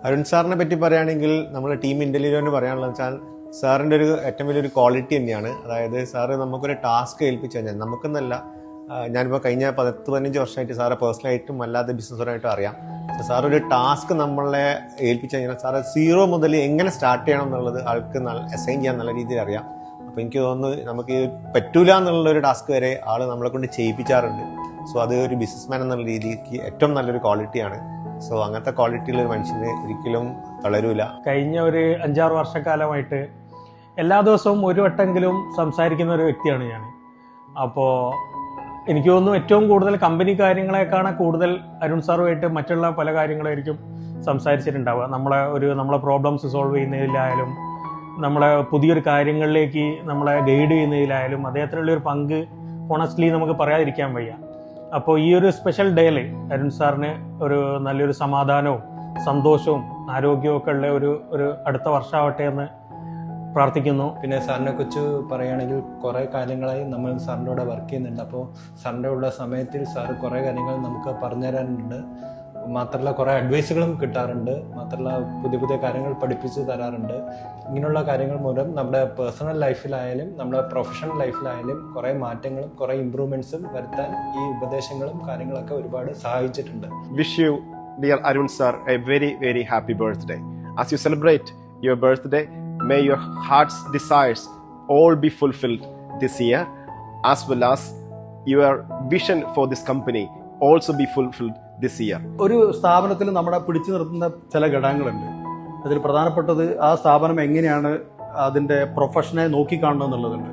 അരുൺ സാറിനെ പറ്റി പറയുകയാണെങ്കിൽ നമ്മുടെ ടീം ഇന്റലിജോന് പറയാനുള്ളത് വെച്ചാൽ സാറിൻ്റെ ഒരു ഏറ്റവും വലിയൊരു ക്വാളിറ്റി തന്നെയാണ്. അതായത് സാറ് നമുക്കൊരു ടാസ്ക് ഏൽപ്പിച്ചു കഴിഞ്ഞാൽ നമുക്കെന്നല്ല, ഞാനിപ്പോൾ കഴിഞ്ഞ 10-15 വർഷമായിട്ട് സാറെ പേഴ്സണലായിട്ടും അല്ലാതെ ബിസിനസ്സുപരമായിട്ടും അറിയാം. സാർ ഒരു ടാസ്ക് നമ്മളെ ഏൽപ്പിച്ചു കഴിഞ്ഞാൽ സാറ് 0 മുതൽ എങ്ങനെ സ്റ്റാർട്ട് ചെയ്യണം എന്നുള്ളത് ആൾക്ക് അസൈൻ ചെയ്യാൻ നല്ല രീതിയിൽ അറിയാം. അപ്പോൾ എനിക്ക് തോന്നുന്നു നമുക്ക് പറ്റൂല എന്നുള്ളൊരു ടാസ്ക് വരെ ആൾ നമ്മളെ കൊണ്ട് ചെയ്യിപ്പിച്ചാറുണ്ട്. സോ അത് ഒരു ബിസിനസ്മാൻ എന്നുള്ള രീതിക്ക് ഏറ്റവും നല്ലൊരു ക്വാളിറ്റിയാണ്. സോ അങ്ങനത്തെ ക്വാളിറ്റിയുള്ള ഒരു മനുഷ്യന് ഒരിക്കലും തളരൂല. കഴിഞ്ഞ ഒരു 5-6 വർഷക്കാലമായിട്ട് എല്ലാ ദിവസവും ഒരു വട്ടെങ്കിലും സംസാരിക്കുന്ന ഒരു വ്യക്തിയാണ് ഞാൻ. അപ്പോൾ എനിക്ക് തോന്നുന്നു ഏറ്റവും കൂടുതൽ കമ്പനി കാര്യങ്ങളെക്കാണ് കൂടുതൽ അരുൺ സാറുമായിട്ട് മറ്റുള്ള പല കാര്യങ്ങളായിരിക്കും സംസാരിച്ചിട്ടുണ്ടാവുക. നമ്മളെ പ്രോബ്ലംസ് സോൾവ് ചെയ്യുന്നതിലായാലും നമ്മളെ പുതിയൊരു കാര്യങ്ങളിലേക്ക് നമ്മളെ ഗൈഡ് ചെയ്യുന്നതിലായാലും അദ്ദേഹത്തിനുള്ളൊരു പങ്ക് ഓണസ്റ്റ്ലി നമുക്ക് പറയാതിരിക്കാൻ വയ്യ. അപ്പോൾ ഈ ഒരു സ്പെഷ്യൽ ഡേയിൽ അരുൺ സാറിന് ഒരു നല്ലൊരു സമാധാനവും സന്തോഷവും ആരോഗ്യവും ഒക്കെ ഉള്ള ഒരു അടുത്ത വർഷമാവട്ടെ എന്ന് പ്രാർത്ഥിക്കുന്നു. പിന്നെ സാറിനെ കുറിച്ച് പറയുകയാണെങ്കിൽ കുറേ കാലങ്ങളായി നമ്മൾ സാറിൻ്റെ കൂടെ വർക്ക് ചെയ്യുന്നുണ്ട്. അപ്പോൾ സാറിൻ്റെ ഉള്ള സമയത്തിൽ സാറ് കുറേ കാര്യങ്ങൾ നമുക്ക് പറഞ്ഞു തരാനുണ്ട്. മാത്രമല്ല കുറേ അഡ്വൈസുകളും കിട്ടാറുണ്ട്. മാത്രമല്ല പുതിയ കാര്യങ്ങൾ പഠിപ്പിച്ച് തരാറുണ്ട്. ഇങ്ങനെയുള്ള കാര്യങ്ങൾ മൂലം നമ്മുടെ പേഴ്സണൽ ലൈഫിലായാലും നമ്മുടെ പ്രൊഫഷണൽ ലൈഫിലായാലും കുറേ മാറ്റങ്ങളും കുറേ ഇമ്പ്രൂവ്മെൻറ്റ്സും വരുത്താൻ ഈ ഉപദേശങ്ങളും കാര്യങ്ങളൊക്കെ ഒരുപാട് സഹായിച്ചിട്ടുണ്ട്. Wish you, dear Arun sir, a very, very happy birthday. As you celebrate your birthday, may your heart's desires all be fulfilled this year, as well as your vision for this company also be fulfilled this year. ഒരു സ്ഥാപനത്തിൽ നമ്മളെ പിടിച്ചു നിർത്തുന്ന ചില ഘടകങ്ങളുണ്ട്. അതിൽ പ്രധാനപ്പെട്ടത് ആ സ്ഥാപനം എങ്ങനെയാണ് അതിൻ്റെ പ്രൊഫഷനെ നോക്കിക്കാണുന്നത് എന്നുള്ളതുണ്ട്.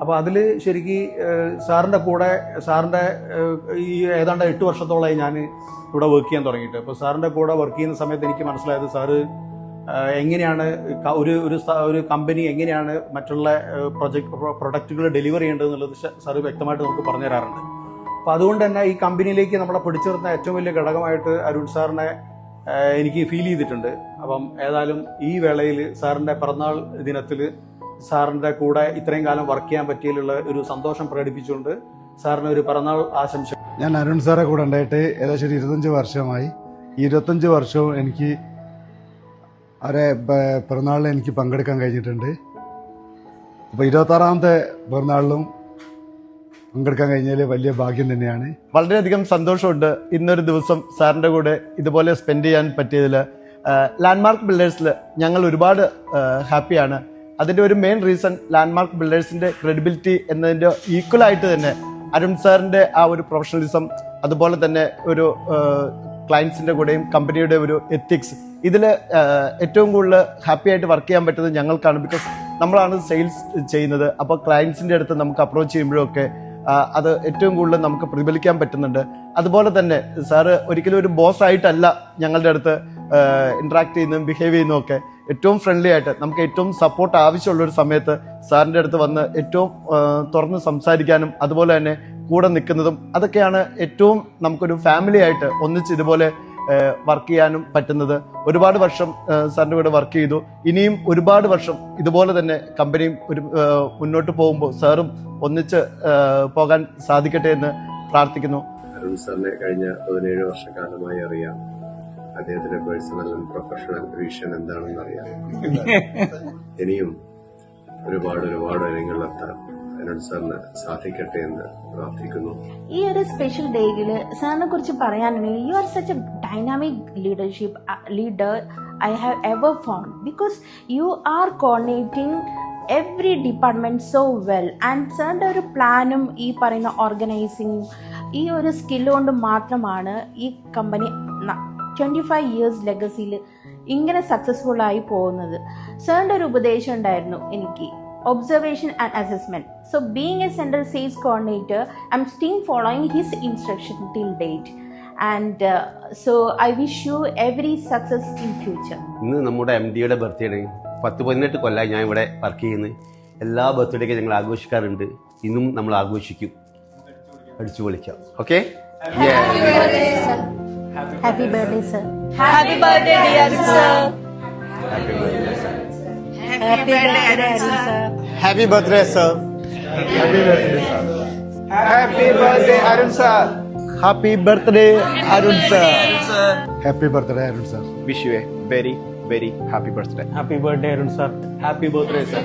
അപ്പോൾ അതിൽ ശരിക്കും സാറിൻ്റെ ഈ ഏതാണ്ട് 8 വർഷത്തോളമായി ഞാൻ ഇവിടെ വർക്ക് ചെയ്യാൻ തുടങ്ങിയിട്ട്. അപ്പോൾ സാറിൻ്റെ കൂടെ വർക്ക് ചെയ്യുന്ന സമയത്ത് എനിക്ക് മനസ്സിലായത് സാറ് എങ്ങനെയാണ് ഒരു കമ്പനി എങ്ങനെയാണ് മറ്റുള്ള പ്രൊഡക്റ്റുകൾ ഡെലിവർ ചെയ്യേണ്ടത് എന്നുള്ളത് സാറ് വ്യക്തമായിട്ട് നമുക്ക് പറഞ്ഞു തരാറുണ്ട്. അപ്പോൾ അതുകൊണ്ട് തന്നെ ഈ കമ്പനിയിലേക്ക് നമ്മളെ പിടിച്ചു നിർത്തുന്ന ഏറ്റവും വലിയ ഘടകമായിട്ട് അരുൺ സാറിനെ എനിക്ക് ഫീൽ ചെയ്തിട്ടുണ്ട്. അപ്പം ഏതായാലും ഈ വേളയിൽ സാറിൻ്റെ പിറന്നാൾ ദിനത്തിൽ സാറിൻ്റെ കൂടെ ഇത്രയും കാലം വർക്ക് ചെയ്യാൻ പറ്റിയതിലുള്ള ഒരു സന്തോഷം പ്രകടിപ്പിച്ചുകൊണ്ട് സാറിന് ഒരു പിറന്നാൾ ആശംസ. ഞാൻ അരുൺ സാറെ കൂടെ ഉണ്ടായിട്ട് ഏകദേശം 25 വർഷമായി. ഈ 25 വർഷവും എനിക്ക് അവരെ പിറന്നാളിൽ എനിക്ക് പങ്കെടുക്കാൻ കഴിഞ്ഞിട്ടുണ്ട്. അപ്പോൾ 26ാമത്തെ പിറന്നാളിലും പങ്കെടുക്കാൻ കഴിഞ്ഞാൽ വലിയ ഭാഗ്യം തന്നെയാണ്. വളരെയധികം സന്തോഷമുണ്ട് ഇന്നൊരു ദിവസം സാറിൻ്റെ കൂടെ ഇതുപോലെ സ്പെൻഡ് ചെയ്യാൻ പറ്റിയതിൽ. ലാൻഡ്മാർക്ക് ബിൽഡേഴ്സിൽ ഞങ്ങൾ ഒരുപാട് ഹാപ്പിയാണ്. അതിൻ്റെ ഒരു മെയിൻ റീസൺ ലാൻഡ്മാർക്ക് ബിൽഡേഴ്സിൻ്റെ ക്രെഡിബിലിറ്റി എന്നതിൻ്റെ ഈക്വലായിട്ട് തന്നെ അരുൺ സാറിൻ്റെ ആ ഒരു പ്രൊഫഷണലിസം, അതുപോലെ തന്നെ ഒരു ക്ലയൻസിൻ്റെ കൂടെയും കമ്പനിയുടെ ഒരു എത്തിക്സ്, ഇതിൽ ഏറ്റവും കൂടുതൽ ഹാപ്പി ആയിട്ട് വർക്ക് ചെയ്യാൻ പറ്റുന്നത് ഞങ്ങൾക്കാണ്. ബിക്കോസ് നമ്മളാണ് സെയിൽസ് ചെയ്യുന്നത്. അപ്പോൾ ക്ലയൻസിൻ്റെ അടുത്ത് നമുക്ക് അപ്രോച്ച് ചെയ്യുമ്പോഴൊക്കെ അത് ഏറ്റവും കൂടുതൽ നമുക്ക് പ്രതിഫലിക്കാൻ പറ്റുന്നുണ്ട്. അതുപോലെ തന്നെ സാറ് ഒരിക്കലും ഒരു ബോസ് ആയിട്ടല്ല ഞങ്ങളുടെ അടുത്ത് ഇന്ററാക്ട് ചെയ്യുന്നതും ബിഹേവ് ചെയ്യുന്നതും ഒക്കെ ഏറ്റവും ഫ്രണ്ട്ലി ആയിട്ട്, നമുക്ക് ഏറ്റവും സപ്പോർട്ട് ആവശ്യമുള്ളൊരു സമയത്ത് സാറിൻ്റെ അടുത്ത് വന്ന് ഏറ്റവും തുറന്ന് സംസാരിക്കാനും അതുപോലെ തന്നെ കൂടെ നിൽക്കുന്നതും, അതൊക്കെയാണ് ഏറ്റവും നമുക്കൊരു ഫാമിലി ആയിട്ട് ഒന്നിച്ച് ഇതുപോലെ വർക്ക് ചെയ്യാനും പറ്റുന്നത്. ഒരുപാട് വർഷം സാറിൻ്റെ കൂടെ വർക്ക് ചെയ്തു. ഇനിയും ഒരുപാട് വർഷം ഇതുപോലെ തന്നെ കമ്പനിയും മുന്നോട്ട് പോകുമ്പോൾ സാറും ഒന്നിച്ച് പോകാൻ സാധിക്കട്ടെ എന്ന് പ്രാർത്ഥിക്കുന്നു. അരുൺ സാറിനെ കഴിഞ്ഞ 17 വർഷക്കാലമായി അറിയാം. അദ്ദേഹത്തിന്റെ പേഴ്സണൽ ആൻഡ് പ്രൊഫഷണൽ വിഷൻ എന്താണെന്ന് അറിയാം. ഇനിയും ഒരുപാട് രംഗങ്ങളിലെത്താൻ അരുൺ സാറിന് സാധിക്കട്ടെ എന്ന് പ്രാർത്ഥിക്കുന്നു. ഈ ഒരു സ്പെഷ്യൽ ഡേയില് സാറിനെ കുറിച്ച് പറയാനുണ്ടെങ്കിൽ you are such a dynamic leader I have ever found. Because you are coordinating every department so well. And സാറിൻ്റെ ഒരു പ്ലാനും ഈ പറയുന്ന ഓർഗനൈസിങ്ങും ഈ ഒരു സ്കില്ല് കൊണ്ട് മാത്രമാണ് ഈ കമ്പനി 25 years ലെഗസിയിൽ ഇങ്ങനെ സക്സസ്ഫുൾ ആയി പോകുന്നത്. സാറിൻ്റെ ഒരു ഉപദേശം ഉണ്ടായിരുന്നു എനിക്ക്, observation and assessment. So being a central sales coordinator, I'm still following his instruction till date. And so I wish you every success in future. ഇന്ന് നമ്മുടെ MD-യുടെ ബർത്ത്ഡേ ആണ്. 10-18 കൊല്ലമായി ഞാൻ ഇവിടെ വർക്ക് ചെയ്യുന്നത്. എല്ലാ ബർത്ത്ഡേക്കും ഞങ്ങൾ ആഘോഷിക്കാറുണ്ട്. ഇന്നും നമ്മൾ ആഘോഷിക്കും, അടിച്ചു പൊളിക്കാം. Okay, Happy birthday, sir. Happy birthday, dear sir. Happy birthday sir. Happy birthday, sir. Happy birthday, sir. Happy birthday, sir. Happy birthday, Arun sir. Happy birthday Arun sir. Happy birthday Arun sir. Wish you a very, very happy birthday. Happy birthday Arun sir. Happy birthday sir.